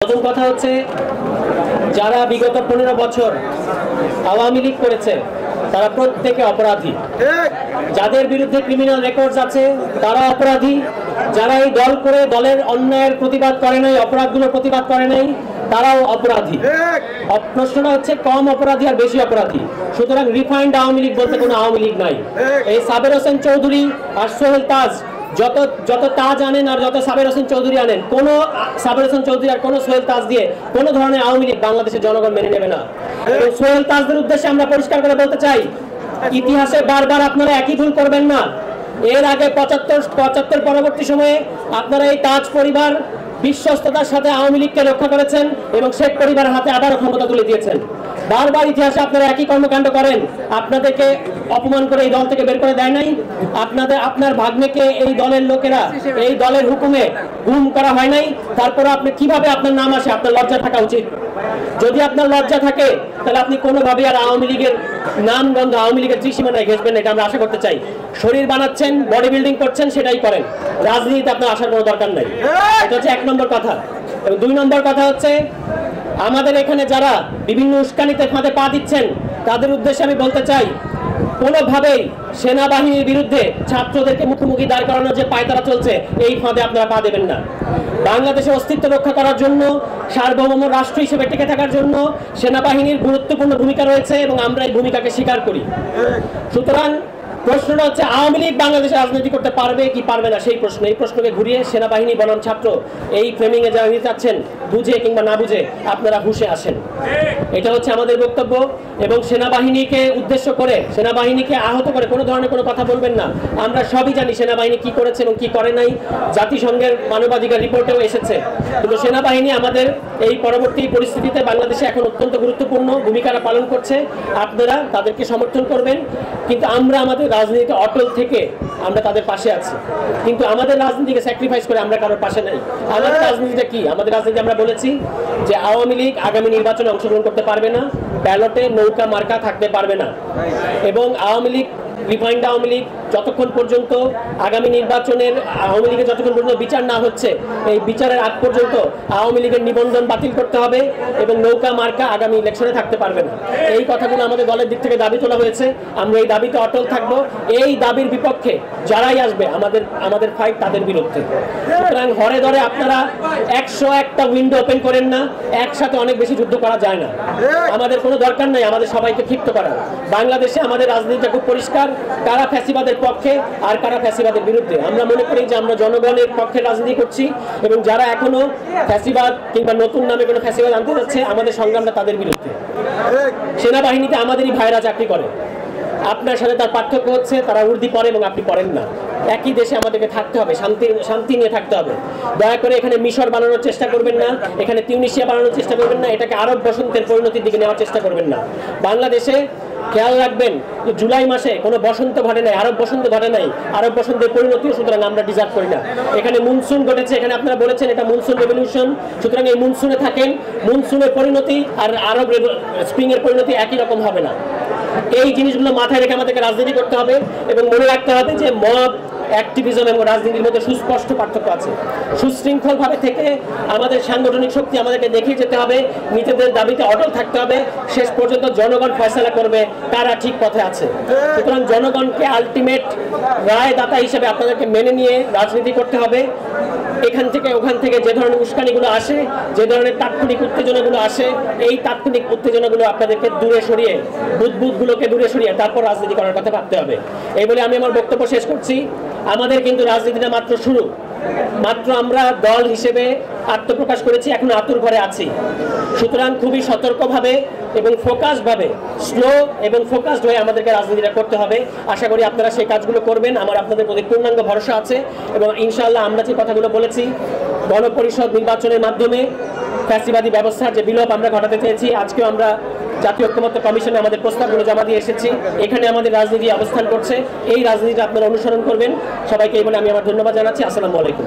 প্রথম কথা হচ্ছে যারা বিগত 15 বছর আওয়ামী লীগ করেছে তারা প্রত্যেকে অপরাধী। যাদের বিরুদ্ধে ক্রিমিনাল রেকর্ডস আছে তারা অপরাধী। যারা এই দল করে দলের অন্যায়ের প্রতিবাদ করে নাই, অপরাধগুলোর প্রতিবাদ করে নাই, তারাও অপরাধী। প্রশ্নটা হচ্ছে কম অপরাধী আর বেশি অপরাধী। সুতরাং রিফাইন্ড আওয়ামী লীগ বলতে কোনো আওয়ামী লীগ নাই। এই সাবের হোসেন চৌধুরী আর সোহেল তাজ যত তাজ আনেন আর যত সাবের হোসেন চৌধুরী আনেন, কোন সাবের হোসেন চৌধুরী আর কোন সোহেল তাজ দিয়ে কোন ধরনের আওয়ামী লীগ বাংলাদেশের জনগণ মেনে নেবে না। সোহেল তাজদের উদ্দেশ্যে আমরা পরিষ্কার করে বলতে চাই, ইতিহাসে বারবার আপনারা একই ভুল করবেন না। এর আগে 75 পরবর্তী সময়ে আপনারা এই তাজ পরিবার বিশ্বস্ততার সাথে আওয়ামী লীগকে রক্ষা করেছেন এবং শেখ পরিবারের হাতে আবারও ক্ষমতা তুলে দিয়েছেন। বারবার ইতিহাসে আপনারা একই কর্মকাণ্ড করেন। আপনাদেরকে অপমান করে এই দল থেকে বের করে দেয় নাই। আপনার ভাগ্নেকে এই দলের লোকেরা এই দলের হুকুমে গুম করা হয় নাই। তারপরে আপনি কিভাবে আপনার নাম আসে? আপনার লজ্জা থাকা উচিত। যদি আপনার লজ্জা থাকে তাহলে আপনি কোনোভাবেই আর আওয়ামী লীগের নাম গন্ধ, আওয়ামী লীগের ত্রিসীমানায় ঘেসবেন না, এটা আমরা আশা করতে চাই। শরীর বানাচ্ছেন, বডি বিল্ডিং করছেন, সেটাই করেন। রাজনীতিতে আপনার আসার কোনো দরকার নাই। এটা হচ্ছে 1 নম্বর কথা। এবং 2 নম্বর কথা হচ্ছে, আমাদের এখানে যারা বিভিন্ন উস্কানিতে ফাঁদে পা দিচ্ছেন তাদের উদ্দেশ্যে আমি বলতে চাই, কোনোভাবেই সেনাবাহিনীর বিরুদ্ধে ছাত্রদেরকে মুখোমুখি দাঁড় করানোর যে পায়তারা চলছে, এই ফাঁদে আপনারা পা দেবেন না। বাংলাদেশের অস্তিত্ব রক্ষা করার জন্য, সার্বভৌম রাষ্ট্র হিসেবে টিকে থাকার জন্য সেনাবাহিনীর গুরুত্বপূর্ণ ভূমিকা রয়েছে এবং আমরা এই ভূমিকাকে স্বীকার করি। সুতরাং প্রশ্নটা হচ্ছে, আওয়ামী লীগ বাংলাদেশে রাজনীতি করতে পারবে কি পারবে না সেই প্রশ্ন। এই প্রশ্নকে ঘুরিয়ে সেনাবাহিনী বনাম ছাত্র এই ফ্রেমিং এ যারা নিতে চাচ্ছেন, বুঝে কিংবা না বুঝে আপনারা হুঁশে আসেন। এটা হচ্ছে আমাদের বক্তব্য। এবং সেনাবাহিনীকে উদ্দেশ্য করে, সেনাবাহিনীকে আহত করে কোনো ধরনের কোনো কথা বলবেন না। আমরা সবই জানি সেনাবাহিনী কি করেছে এবং কি করে নাই। জাতিসংঘের মানবাধিকার রিপোর্টেও এসেছে। কিন্তু সেনাবাহিনী আমাদের এই পরবর্তী পরিস্থিতিতে বাংলাদেশে এখন অত্যন্ত গুরুত্বপূর্ণ ভূমিকা পালন করছে। আপনারা তাদেরকে সমর্থন করবেন, কিন্তু আমরা আমাদের রাজনীতিতে অটল থেকে আমরা তাদের পাশে আছি। কিন্তু আমাদের রাজনীতিকে স্যাক্রিফাইস করে আমরা কারোর পাশে নাই। আমাদের রাজনীতিটা কি? আমাদের রাজনীতি আমরা বলেছি যে আওয়ামী লীগ আগামী নির্বাচনে অংশগ্রহণ করতে পারবে না, ব্যালটে নৌকা মার্কা থাকতে পারবে না। এবং আওয়ামী লীগ, রিফাইন্ড আওয়ামী লীগ যতক্ষণ পর্যন্ত আগামী নির্বাচনের আওয়ামী লীগের যতক্ষণ পর্যন্ত বিচার না হচ্ছে, এই বিচারের আগ পর্যন্ত আওয়ামী লীগের নিবন্ধন বাতিল করতে হবে এবং নৌকা মার্কা আগামী ইলেকশনে থাকতে পারবে না। এই কথাগুলো আমাদের দলের দিক থেকে দাবি তোলা হয়েছে। আমরা এই দাবিতে অটল থাকবো। এই দাবির বিপক্ষে যারাই আসবে, আমাদের ফাইট তাদের বিরুদ্ধে। সুতরাং হরে ধরে আপনারা 101টা উইন্ডো ওপেন করেন না। একসাথে অনেক বেশি যুদ্ধ করা যায় না। আমাদের কোনো দরকার নাই আমাদের সবাইকে ক্ষিপ্ত করার। বাংলাদেশে আমাদের রাজনীতিটা খুব পরিষ্কার, কারা ফ্যাসিবাদের পক্ষে আর কারা ফ্যাসিবাদের বিরুদ্ধে। আমরা মনে করি যে আমরা জনগণের পক্ষে রাজনীতি করছি এবং যারা এখনো ফ্যাসিবাদ কিংবা নতুন নামে কোনো ফ্যাসিবাদ আনতে যাচ্ছে, আমাদের সংগ্রামটা তাদের বিরুদ্ধে। সেনাবাহিনীতে আমাদেরই ভাইরা চাকরি করে। আপনার সাথে তার পার্থক্য হচ্ছে তারা উর্দি পড়ে এবং আপনি পড়েন না। একই দেশে আমাদেরকে থাকতে হবে, শান্তি নিয়ে থাকতে হবে। দয়া করে এখানে মিশর বানানোর চেষ্টা করবেন না, এখানে তিউনিসিয়া বানানোর চেষ্টা করবেন না, এটাকে আরব বসন্তের পরিণতির দিকে নেওয়ার চেষ্টা করবেন না। বাংলাদেশে খেয়াল রাখবেন যে জুলাই মাসে কোনো বসন্ত ঘটে নাই, আরব বসন্ত ঘটে নাই। আরব বসন্তের পরিণতিও সুতরাং আমরা ডিজার্ভ করি না। এখানে মনসুন ঘটেছে, এখানে আপনারা বলেছেন এটা মনসুন রেভলিউশন। সুতরাং এই মনসুনে থাকেন। মনসুনের পরিণতি আর আরব স্প্রিং এর পরিণতি একই রকম হবে না। এই জিনিসগুলো মাথায় রেখে আমাদেরকে রাজনীতি করতে হবে এবং মনে রাখতে হবে যে মব অ্যাক্টিভিজম এবং রাজনীতির মধ্যে সুস্পষ্ট পার্থক্য আছে। সুশৃঙ্খলভাবে থেকে আমাদের সাংগঠনিক শক্তি আমাদেরকে দেখিয়ে যেতে হবে, নিজেদের দাবিতে অটল থাকতে হবে। শেষ পর্যন্ত জনগণ ফয়সালা করবে কারা ঠিক পথে আছে। সুতরাং জনগণকে আলটিমেট রায়দাতা হিসেবে আপনাদেরকে মেনে নিয়ে রাজনীতি করতে হবে। এখান থেকে ওখান থেকে যে ধরনের উস্কানিগুলো আসে, যে ধরনের তাৎক্ষণিক উত্তেজনাগুলো আসে, এই তাৎক্ষণিক উত্তেজনাগুলো আপনাদেরকে দূরে সরিয়ে, বুদবুদগুলোকে দূরে সরিয়ে তারপর রাজনীতি করার কথা ভাবতে হবে। এই বলে আমি আমার বক্তব্য শেষ করছি। আমাদের কিন্তু রাজনীতিটা মাত্র শুরু। মাত্র আমরা দল হিসেবে আত্মপ্রকাশ করেছি, এখন আতুর ঘরে আছি। সুতরাং খুবই সতর্কভাবে এবং ফোকাসডভাবে, স্লো এবং ফোকাসড হয়ে আমাদেরকে রাজনীতিটা করতে হবে। আশা করি আপনারা সেই কাজগুলো করবেন। আমার আপনাদের প্রতি পূর্ণাঙ্গ ভরসা আছে এবং ইনশাআল্লাহ আমরা যে কথাগুলো বলেছি, গণপরিষদ নির্বাচনের মাধ্যমে ফ্যাসিবাদী ব্যবস্থার যে বিলোপ আমরা ঘটাতে চেয়েছি, আজকেও আমরা জাতীয় ঐক্যমত্য কমিশনে আমাদের প্রস্তাবগুলো জমা দিয়ে এসেছি। এখানে আমাদের রাজনীতি অবস্থান করছে। এই রাজনীতিটা আপনারা অনুসরণ করবেন। সবাইকে এই বলে আমি আমার ধন্যবাদ জানাচ্ছি। আসসালামু আলাইকুম।